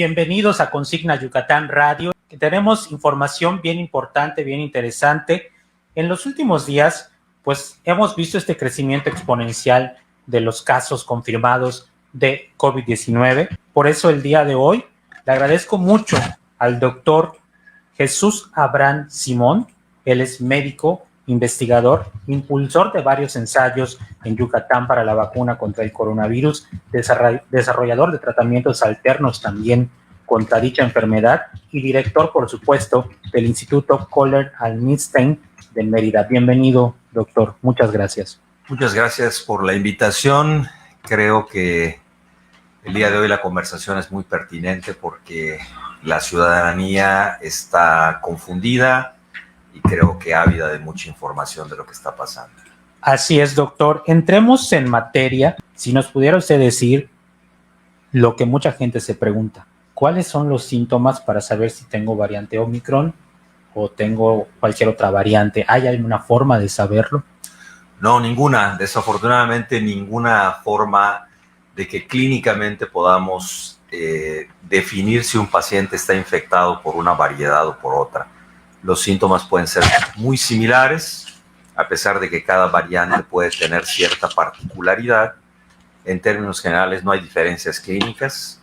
bienvenidos a Consigna Yucatán Radio. Tenemos información bien importante, bien interesante. En los últimos días, pues hemos visto este crecimiento exponencial de los casos confirmados de COVID-19. Por eso el día de hoy le agradezco mucho al doctor Jesús Abraham Simón. Él es médico, investigador, impulsor de varios ensayos en Yucatán para la vacuna contra el coronavirus, desarrollador de tratamientos alternos también contra dicha enfermedad y director, por supuesto, del Instituto Kohler-Almstein de Mérida. Bienvenido, doctor. Muchas gracias. Muchas gracias por la invitación. Creo que el día de hoy la conversación es muy pertinente porque la ciudadanía está confundida y creo que ávida de mucha información de lo que está pasando. Así es, doctor. Entremos en materia. Si nos pudiera usted decir lo que mucha gente se pregunta, ¿cuáles son los síntomas para saber si tengo variante Omicron o tengo cualquier otra variante? ¿Hay alguna forma de saberlo? No, ninguna. Desafortunadamente, ninguna forma de que clínicamente podamos definir si un paciente está infectado por una variedad o por otra. Los síntomas pueden ser muy similares, a pesar de que cada variante puede tener cierta particularidad. En términos generales no hay diferencias clínicas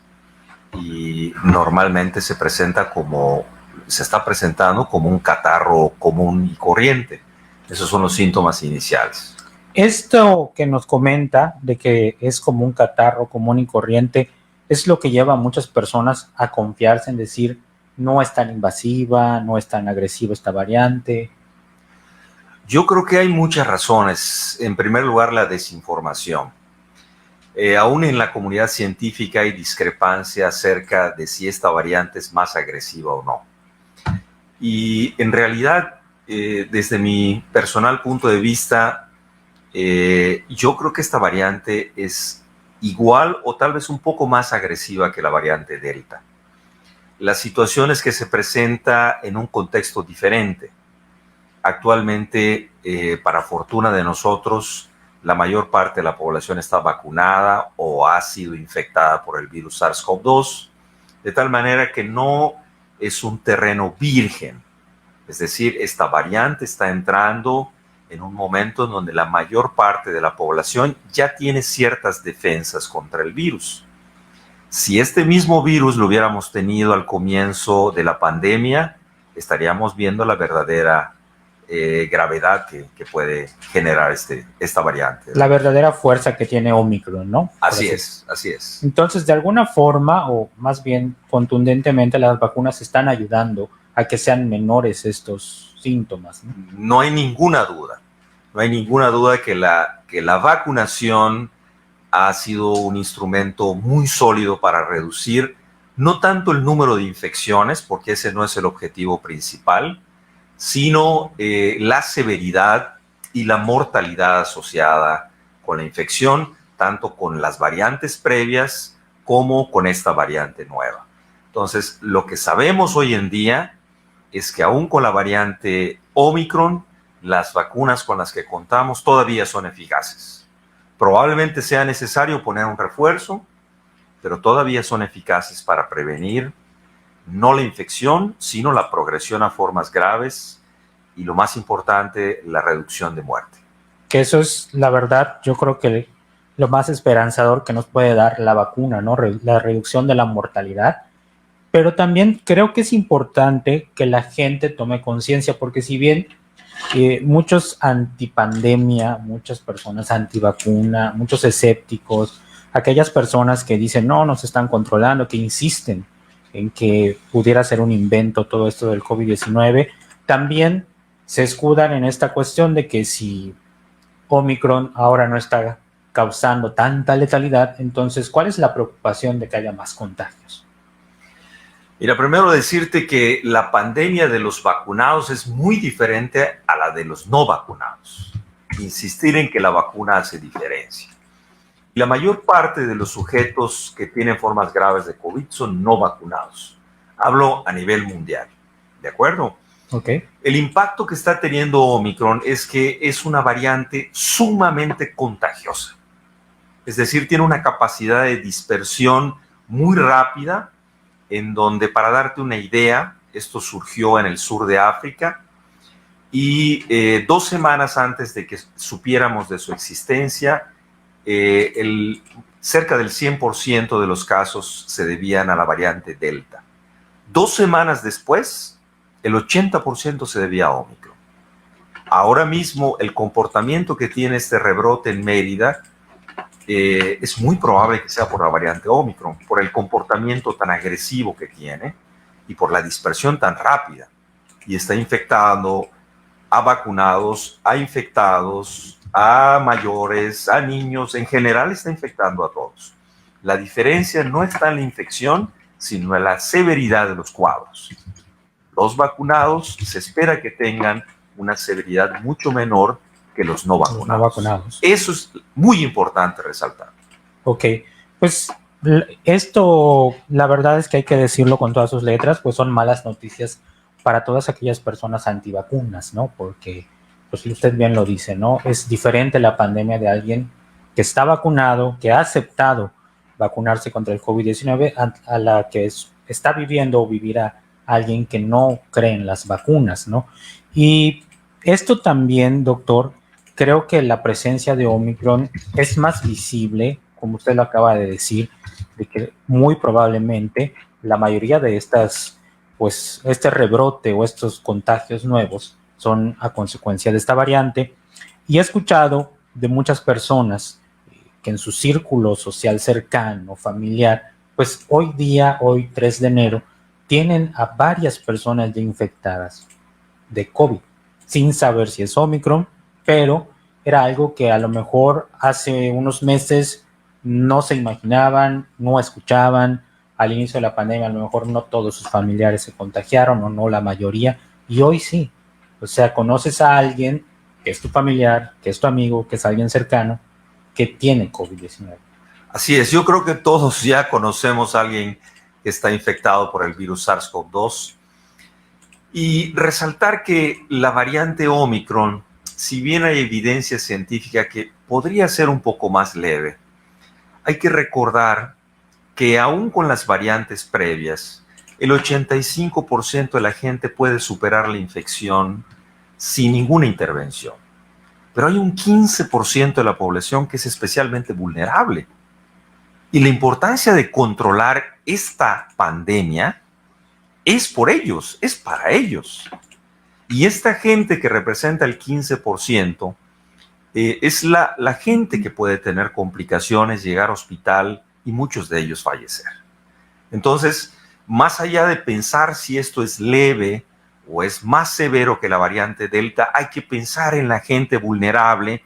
y normalmente se está presentando como un catarro común y corriente. Esos son los síntomas iniciales. Esto que nos comenta de que es como un catarro común y corriente es lo que lleva a muchas personas a confiarse en decir no es tan invasiva, no es tan agresiva esta variante. Yo creo que hay muchas razones. En primer lugar, la desinformación. Aún en la comunidad científica hay discrepancia acerca de si esta variante es más agresiva o no. Y en realidad, desde mi personal punto de vista, yo creo que esta variante es igual o tal vez un poco más agresiva que la variante Delta. La situación es que se presenta en un contexto diferente. Actualmente, para fortuna de nosotros, la mayor parte de la población está vacunada o ha sido infectada por el virus SARS-CoV-2, de tal manera que no es un terreno virgen. Es decir, esta variante está entrando en un momento en donde la mayor parte de la población ya tiene ciertas defensas contra el virus. Si este mismo virus lo hubiéramos tenido al comienzo de la pandemia, estaríamos viendo la verdadera gravedad que puede generar esta variante. La verdadera fuerza que tiene Omicron, ¿no? Así es. Entonces, de alguna forma, o más bien contundentemente, las vacunas están ayudando a que sean menores estos síntomas, ¿no? No hay ninguna duda. No hay ninguna duda que la vacunación ha sido un instrumento muy sólido para reducir no tanto el número de infecciones, porque ese no es el objetivo principal, sino la severidad y la mortalidad asociada con la infección, tanto con las variantes previas como con esta variante nueva. Entonces, lo que sabemos hoy en día es que aún con la variante Omicron, las vacunas con las que contamos todavía son eficaces. Probablemente sea necesario poner un refuerzo, pero todavía son eficaces para prevenir no la infección, sino la progresión a formas graves y, lo más importante, la reducción de muerte. Que eso es, la verdad, yo creo que lo más esperanzador que nos puede dar la vacuna, ¿no? La reducción de la mortalidad. Pero también creo que es importante que la gente tome conciencia, porque si bien muchos antipandemia, muchas personas antivacuna, muchos escépticos, aquellas personas que dicen no, nos están controlando, que insisten en que pudiera ser un invento todo esto del COVID-19, también se escudan en esta cuestión de que si Omicron ahora no está causando tanta letalidad, entonces, ¿cuál es la preocupación de que haya más contagios? Mira, primero decirte que la pandemia de los vacunados es muy diferente a la de los no vacunados. Insistir en que la vacuna hace diferencia. La mayor parte de los sujetos que tienen formas graves de COVID son no vacunados. Hablo a nivel mundial, ¿de acuerdo? Okay. El impacto que está teniendo Omicron es que es una variante sumamente contagiosa. Es decir, tiene una capacidad de dispersión muy rápida en donde, para darte una idea, esto surgió en el sur de África y 2 semanas antes de que supiéramos de su existencia, cerca del 100% de los casos se debían a la variante Delta. 2 semanas después, el 80% se debía a Omicron. Ahora mismo, el comportamiento que tiene este rebrote en Mérida es muy probable que sea por la variante Omicron, por el comportamiento tan agresivo que tiene y por la dispersión tan rápida. Y está infectando a vacunados, a infectados, a mayores, a niños. En general está infectando a todos. La diferencia no está en la infección, sino en la severidad de los cuadros. Los vacunados se espera que tengan una severidad mucho menor que los no vacunados. Eso es muy importante resaltar. Ok, pues esto, la verdad es que hay que decirlo con todas sus letras, pues son malas noticias para todas aquellas personas antivacunas, ¿no? Porque, pues usted bien lo dice, ¿no? Es diferente la pandemia de alguien que está vacunado, que ha aceptado vacunarse contra el COVID-19, a la que está viviendo o vivirá alguien que no cree en las vacunas, ¿no? Y esto también, doctor, creo que la presencia de Omicron es más visible, como usted lo acaba de decir, de que muy probablemente la mayoría de estas, pues este rebrote o estos contagios nuevos son a consecuencia de esta variante. Y he escuchado de muchas personas que en su círculo social cercano, familiar, pues hoy día, hoy 3 de enero, tienen a varias personas ya infectadas de COVID, sin saber si es Omicron, pero era algo que a lo mejor hace unos meses no se imaginaban, no escuchaban. Al inicio de la pandemia a lo mejor no todos sus familiares se contagiaron o no la mayoría, y hoy sí. O sea, conoces a alguien que es tu familiar, que es tu amigo, que es alguien cercano, que tiene COVID-19. Así es, yo creo que todos ya conocemos a alguien que está infectado por el virus SARS-CoV-2. Y resaltar que la variante Omicron, si bien hay evidencia científica que podría ser un poco más leve, hay que recordar que aún con las variantes previas, el 85% de la gente puede superar la infección sin ninguna intervención. Pero hay un 15% de la población que es especialmente vulnerable. Y la importancia de controlar esta pandemia es por ellos, es para ellos. Y esta gente que representa el 15% es la gente que puede tener complicaciones, llegar al hospital y muchos de ellos fallecer. Entonces, más allá de pensar si esto es leve o es más severo que la variante Delta, hay que pensar en la gente vulnerable,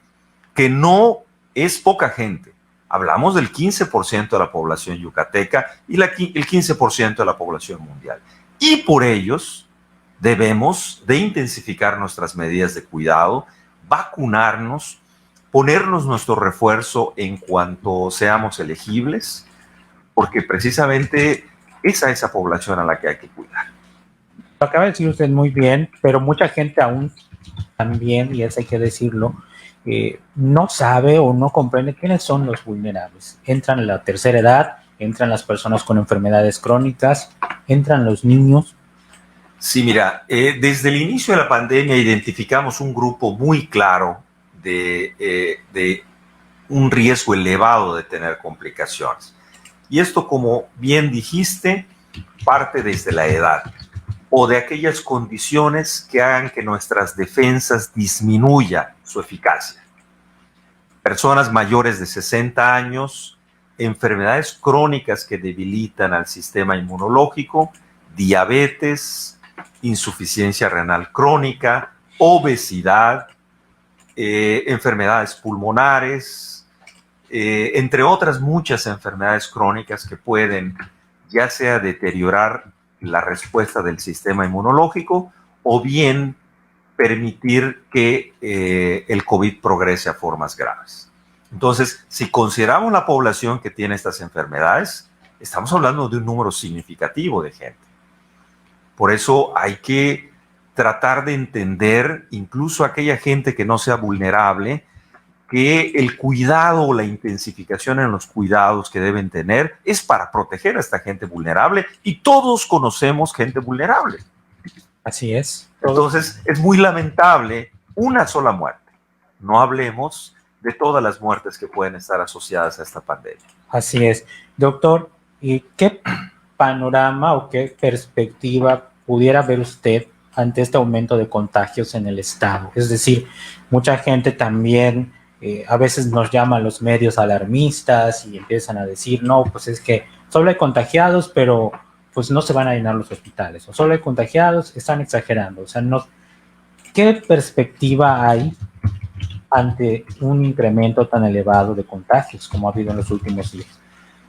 que no es poca gente. Hablamos del 15% de la población yucateca y el 15% de la población mundial. Y por ellos debemos de intensificar nuestras medidas de cuidado, vacunarnos, ponernos nuestro refuerzo en cuanto seamos elegibles, porque precisamente es a esa población a la que hay que cuidar. Lo acaba de decir usted muy bien, pero mucha gente aún también, y eso hay que decirlo, no sabe o no comprende quiénes son los vulnerables. Entran la tercera edad, entran las personas con enfermedades crónicas, entran los niños. Sí, mira, desde el inicio de la pandemia identificamos un grupo muy claro de un riesgo elevado de tener complicaciones. Y esto, como bien dijiste, parte desde la edad o de aquellas condiciones que hagan que nuestras defensas disminuya su eficacia. Personas mayores de 60 años, enfermedades crónicas que debilitan al sistema inmunológico, diabetes, insuficiencia renal crónica, obesidad, enfermedades pulmonares, entre otras muchas enfermedades crónicas que pueden ya sea deteriorar la respuesta del sistema inmunológico o bien permitir que el COVID progrese a formas graves. Entonces, si consideramos la población que tiene estas enfermedades, estamos hablando de un número significativo de gente. Por eso hay que tratar de entender incluso a aquella gente que no sea vulnerable, que el cuidado o la intensificación en los cuidados que deben tener es para proteger a esta gente vulnerable, y todos conocemos gente vulnerable. Así es. Entonces, es muy lamentable una sola muerte. No hablemos de todas las muertes que pueden estar asociadas a esta pandemia. Así es. Doctor, ¿y qué panorama o qué perspectiva pudiera ver usted ante este aumento de contagios en el estado? Es decir, mucha gente también a veces nos llama a los medios alarmistas y empiezan a decir, no, pues es que solo hay contagiados, pero pues no se van a llenar los hospitales, o solo hay contagiados, están exagerando. O sea, ¿qué perspectiva hay ante un incremento tan elevado de contagios como ha habido en los últimos días?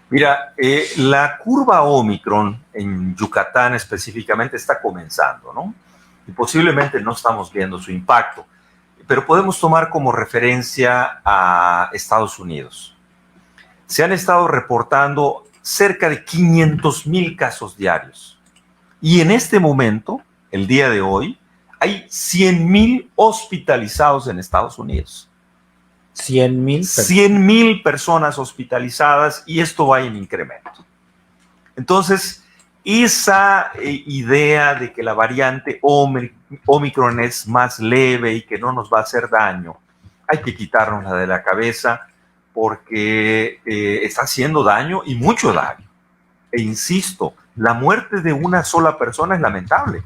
Mira, la curva Omicron en Yucatán específicamente está comenzando, ¿no? Y posiblemente no estamos viendo su impacto, pero podemos tomar como referencia a Estados Unidos. Se han estado reportando cerca de 500,000 casos diarios. Y en este momento, el día de hoy, hay 100,000 hospitalizados en Estados Unidos. 100,000 personas hospitalizadas, y esto va en incremento. Entonces, esa idea de que la variante Omicron es más leve y que no nos va a hacer daño, hay que quitárnosla de la cabeza, porque está haciendo daño, y mucho daño. E insisto, la muerte de una sola persona es lamentable.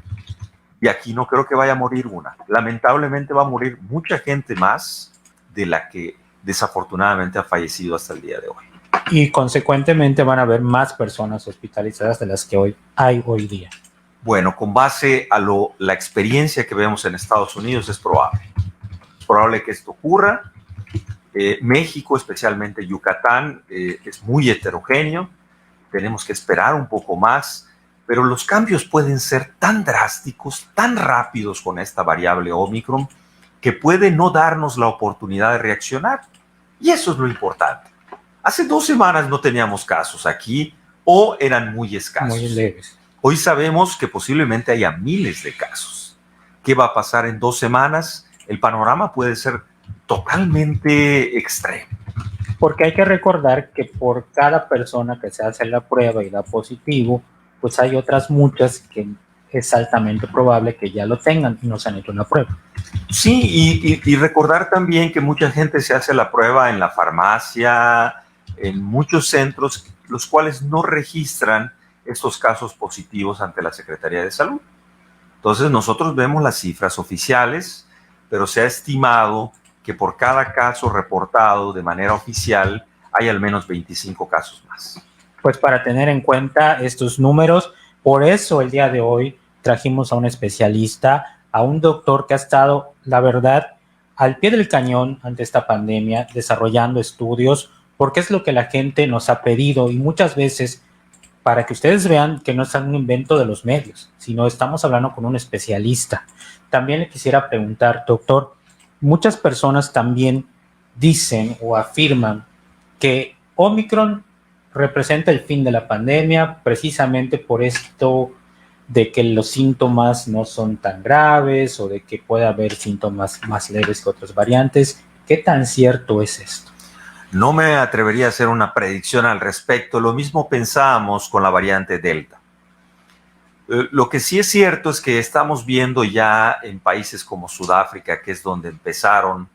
Y aquí no creo que vaya a morir una. Lamentablemente va a morir mucha gente más de la que desafortunadamente ha fallecido hasta el día de hoy. Y consecuentemente van a haber más personas hospitalizadas de las que hay hoy día. Bueno, con base a la experiencia que vemos en Estados Unidos, es probable. Es probable que esto ocurra. México, especialmente Yucatán, es muy heterogéneo. Tenemos que esperar un poco más, pero los cambios pueden ser tan drásticos, tan rápidos con esta variable Omicron, que puede no darnos la oportunidad de reaccionar. Y eso es lo importante. Hace 2 semanas no teníamos casos aquí, o eran muy escasos. Muy leves. Hoy sabemos que posiblemente haya miles de casos. ¿Qué va a pasar en 2 semanas? El panorama puede ser totalmente extremo. Porque hay que recordar que por cada persona que se hace la prueba y da positivo, pues hay otras muchas que es altamente probable que ya lo tengan y no se han hecho la prueba. Sí, y recordar también que mucha gente se hace la prueba en la farmacia, en muchos centros, los cuales no registran estos casos positivos ante la Secretaría de Salud. Entonces nosotros vemos las cifras oficiales, pero se ha estimado que por cada caso reportado de manera oficial hay al menos 25 casos más. Pues para tener en cuenta estos números, por eso el día de hoy trajimos a un especialista, a un doctor que ha estado, la verdad, al pie del cañón ante esta pandemia, desarrollando estudios, porque es lo que la gente nos ha pedido, y muchas veces, para que ustedes vean que no es un invento de los medios, sino estamos hablando con un especialista. También le quisiera preguntar, doctor, muchas personas también dicen o afirman que Omicron representa el fin de la pandemia, precisamente por esto de que los síntomas no son tan graves, o de que puede haber síntomas más leves que otras variantes. ¿Qué tan cierto es esto? No me atrevería a hacer una predicción al respecto. Lo mismo pensábamos con la variante Delta. Lo que sí es cierto es que estamos viendo ya en países como Sudáfrica, que es donde empezaron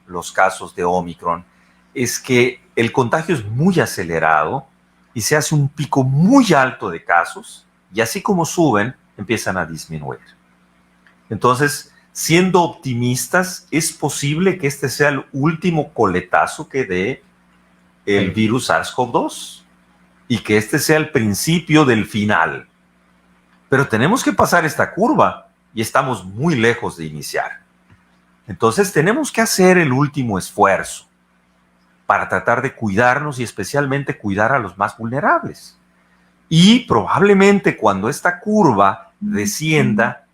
los casos de Omicron, es que el contagio es muy acelerado y se hace un pico muy alto de casos, y así como suben, empiezan a disminuir. Entonces, siendo optimistas, es posible que este sea el último coletazo que dé el virus SARS-CoV-2 y que este sea el principio del final. Pero tenemos que pasar esta curva y estamos muy lejos de iniciar. Entonces tenemos que hacer el último esfuerzo para tratar de cuidarnos, y especialmente cuidar a los más vulnerables. Y probablemente cuando esta curva descienda,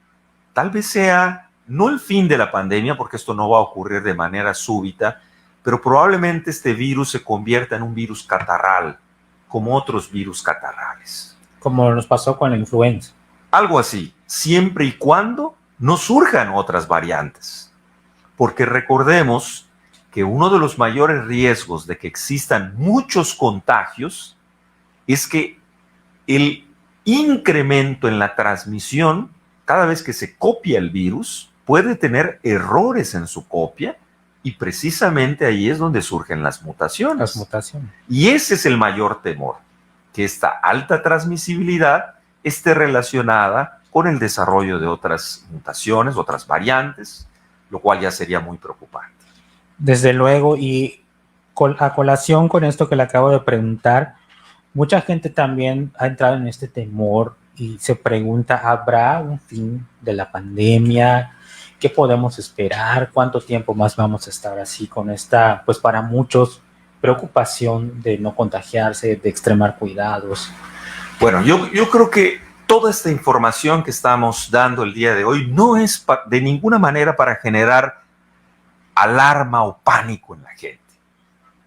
tal vez sea no el fin de la pandemia, porque esto no va a ocurrir de manera súbita, pero probablemente este virus se convierta en un virus catarral, como otros virus catarrales. Como nos pasó con la influenza. Algo así, siempre y cuando no surjan otras variantes. Porque recordemos que uno de los mayores riesgos de que existan muchos contagios es que el incremento en la transmisión, cada vez que se copia el virus, puede tener errores en su copia y precisamente ahí es donde surgen las mutaciones. Las mutaciones. Y ese es el mayor temor, que esta alta transmisibilidad esté relacionada con el desarrollo de otras mutaciones, otras variantes, lo cual ya sería muy preocupante. Desde luego, y a colación con esto que le acabo de preguntar, mucha gente también ha entrado en este temor y se pregunta, ¿habrá un fin de la pandemia? ¿Qué podemos esperar? ¿Cuánto tiempo más vamos a estar así con esta, pues para muchos, preocupación de no contagiarse, de extremar cuidados? Bueno, yo creo que toda esta información que estamos dando el día de hoy no es de ninguna manera para generar alarma o pánico en la gente.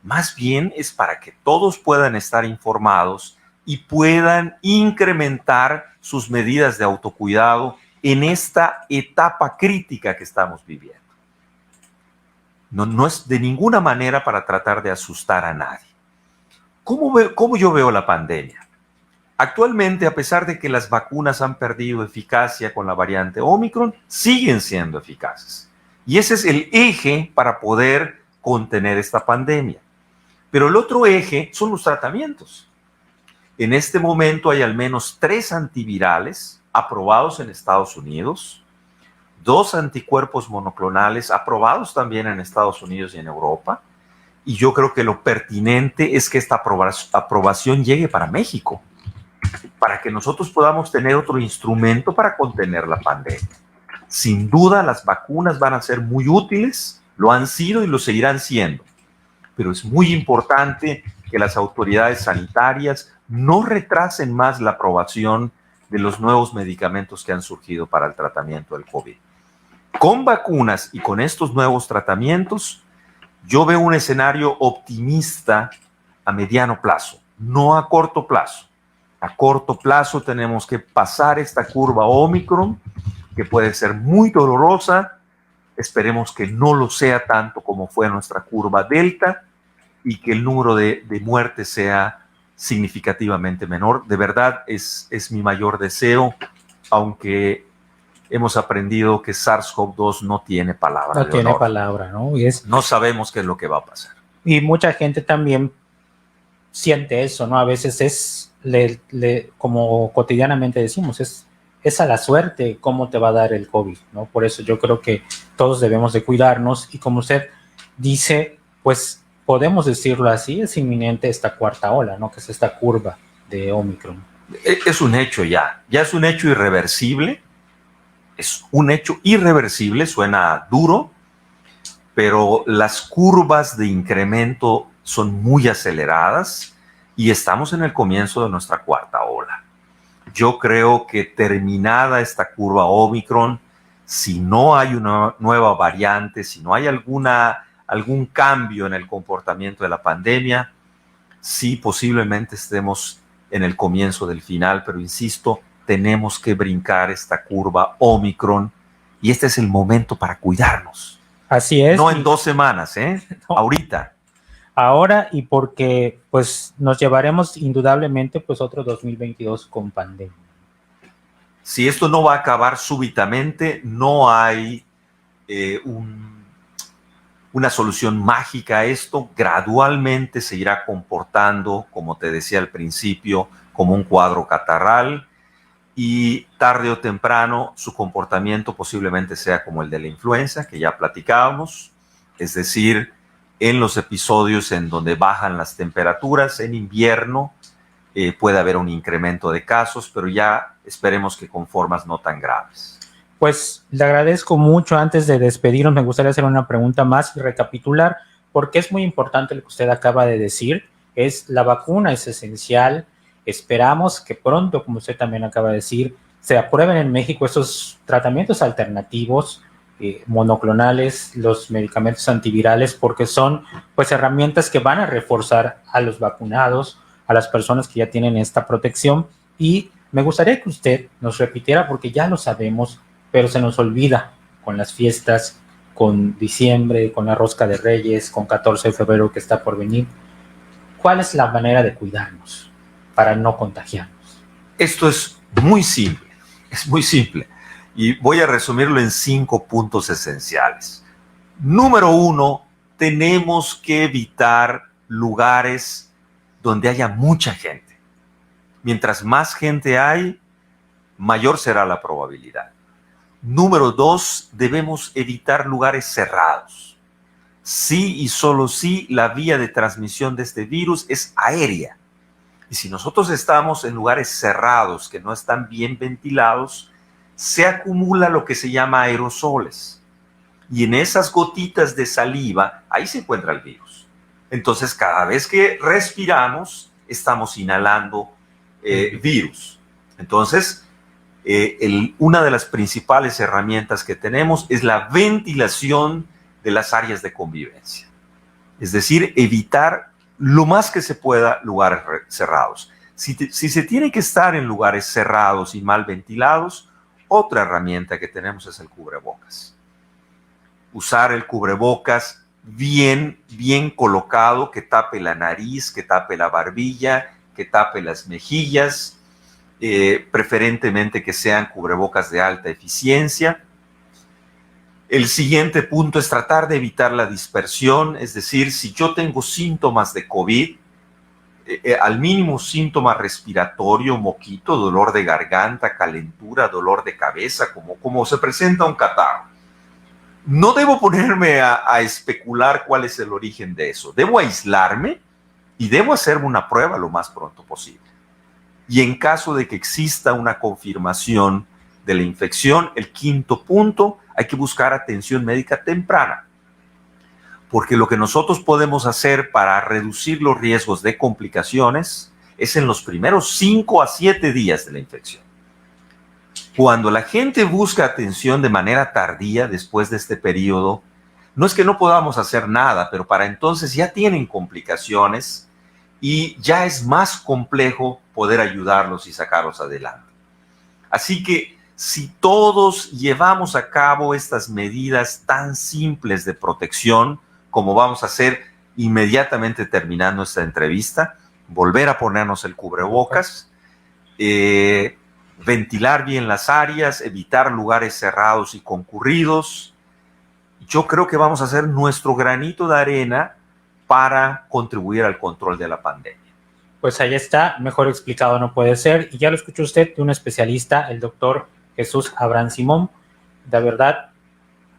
Más bien es para que todos puedan estar informados y puedan incrementar sus medidas de autocuidado en esta etapa crítica que estamos viviendo. No es de ninguna manera para tratar de asustar a nadie. ¿Cómo yo veo la pandemia? Actualmente, a pesar de que las vacunas han perdido eficacia con la variante Omicron, siguen siendo eficaces. Y ese es el eje para poder contener esta pandemia. Pero el otro eje son los tratamientos. En este momento hay al menos 3 antivirales aprobados en Estados Unidos, 2 anticuerpos monoclonales aprobados también en Estados Unidos y en Europa, y yo creo que lo pertinente es que esta aprobación llegue para México, para que nosotros podamos tener otro instrumento para contener la pandemia. Sin duda, las vacunas van a ser muy útiles, lo han sido y lo seguirán siendo, pero es muy importante que las autoridades sanitarias no retrasen más la aprobación de los nuevos medicamentos que han surgido para el tratamiento del COVID. Con vacunas y con estos nuevos tratamientos, yo veo un escenario optimista a mediano plazo, no a corto plazo. A corto plazo tenemos que pasar esta curva Omicron, que puede ser muy dolorosa. Esperemos que no lo sea tanto como fue nuestra curva Delta y que el número de muertes sea significativamente menor. De verdad es mi mayor deseo, aunque hemos aprendido que SARS-CoV-2 no tiene palabra. No tiene palabra, ¿no? No sabemos qué es lo que va a pasar. Y mucha gente también siente eso, ¿no? A veces es, como cotidianamente decimos, es a la suerte cómo te va a dar el COVID, ¿no? Por eso yo creo que todos debemos de cuidarnos y como usted dice, pues podemos decirlo así, es inminente esta cuarta ola, ¿no? Que es esta curva de Omicron. Es un hecho ya es un hecho irreversible, suena duro, pero las curvas de incremento son muy aceleradas y estamos en el comienzo de nuestra cuarta ola. Yo creo que terminada esta curva Omicron, si no hay una nueva variante, si no hay algún cambio en el comportamiento de la pandemia, sí posiblemente estemos en el comienzo del final, pero insisto, tenemos que brincar esta curva Omicron y este es el momento para cuidarnos. Así es. No en 2 semanas, no. Ahorita. Ahora y porque pues nos llevaremos indudablemente pues otro 2022 con pandemia. Si esto no va a acabar súbitamente, no hay una solución mágica a esto. Gradualmente se irá comportando, como te decía al principio, como un cuadro catarral y tarde o temprano su comportamiento posiblemente sea como el de la influenza, que ya platicábamos, es decir, en los episodios en donde bajan las temperaturas, en invierno puede haber un incremento de casos, pero ya esperemos que con formas no tan graves. Pues le agradezco mucho. Antes de despedirnos, me gustaría hacer una pregunta más y recapitular, porque es muy importante lo que usted acaba de decir. La vacuna es esencial. Esperamos que pronto, como usted también acaba de decir, se aprueben en México estos tratamientos alternativos, monoclonales, los medicamentos antivirales, porque son pues herramientas que van a reforzar a los vacunados, a las personas que ya tienen esta protección. Y me gustaría que usted nos repitiera, porque ya lo sabemos, pero se nos olvida con las fiestas, con diciembre, con la Rosca de Reyes, con 14 de febrero que está por venir? ¿Cuál es la manera de cuidarnos para no contagiarnos? Esto es muy simple, y voy a resumirlo en 5 puntos esenciales. Número 1, tenemos que evitar lugares donde haya mucha gente. Mientras más gente hay, mayor será la probabilidad. Número 2, debemos evitar lugares cerrados. Sí y solo sí, la vía de transmisión de este virus es aérea. Y si nosotros estamos en lugares cerrados que no están bien ventilados, se acumula lo que se llama aerosoles. Y en esas gotitas de saliva, ahí se encuentra el virus. Entonces, cada vez que respiramos, estamos inhalando virus. Entonces, una de las principales herramientas que tenemos es la ventilación de las áreas de convivencia. Es decir, evitar lo más que se pueda lugares cerrados. Si se tiene que estar en lugares cerrados y mal ventilados, otra herramienta que tenemos es el cubrebocas. Usar el cubrebocas bien colocado, que tape la nariz, que tape la barbilla, que tape las mejillas, preferentemente que sean cubrebocas de alta eficiencia. El siguiente punto es tratar de evitar la dispersión, es decir, si yo tengo síntomas de COVID, al mínimo síntoma respiratorio, moquito, dolor de garganta, calentura, dolor de cabeza, como se presenta un catarro, no debo ponerme a especular cuál es el origen de eso. Debo aislarme y debo hacerme una prueba lo más pronto posible. Y en caso de que exista una confirmación de la infección, el quinto punto, hay que buscar atención médica temprana. Porque lo que nosotros podemos hacer para reducir los riesgos de complicaciones es en los primeros 5 a 7 días de la infección. Cuando la gente busca atención de manera tardía después de este periodo, no es que no podamos hacer nada, pero para entonces ya tienen complicaciones y ya es más complejo poder ayudarlos y sacarlos adelante. Así que si todos llevamos a cabo estas medidas tan simples de protección, como vamos a hacer inmediatamente terminando esta entrevista, volver a ponernos el cubrebocas, ventilar bien las áreas, evitar lugares cerrados y concurridos, yo creo que vamos a hacer nuestro granito de arena para contribuir al control de la pandemia. Pues ahí está, mejor explicado no puede ser. Y ya lo escuchó usted de un especialista, el doctor Jesús Abraham Simón. De verdad,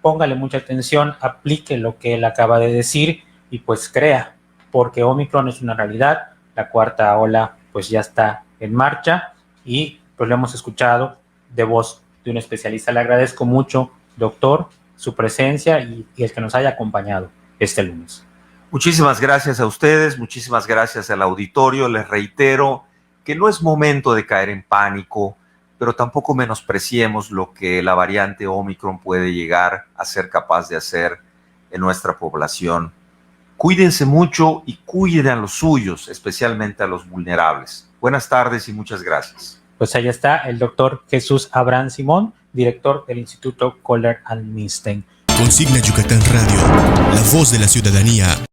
póngale mucha atención, aplique lo que él acaba de decir y pues crea, porque Omicron es una realidad, la cuarta ola pues ya está en marcha y pues lo hemos escuchado de voz de un especialista. Le agradezco mucho, doctor, su presencia y el que nos haya acompañado este lunes. Muchísimas gracias a ustedes, muchísimas gracias al auditorio. Les reitero que no es momento de caer en pánico, pero tampoco menospreciemos lo que la variante Omicron puede llegar a ser capaz de hacer en nuestra población. Cuídense mucho y cuiden a los suyos, especialmente a los vulnerables. Buenas tardes y muchas gracias. Pues ahí está el doctor Jesús Abraham Simón, director del Instituto Kohler & Milstein. Consigna Yucatán Radio, la voz de la ciudadanía.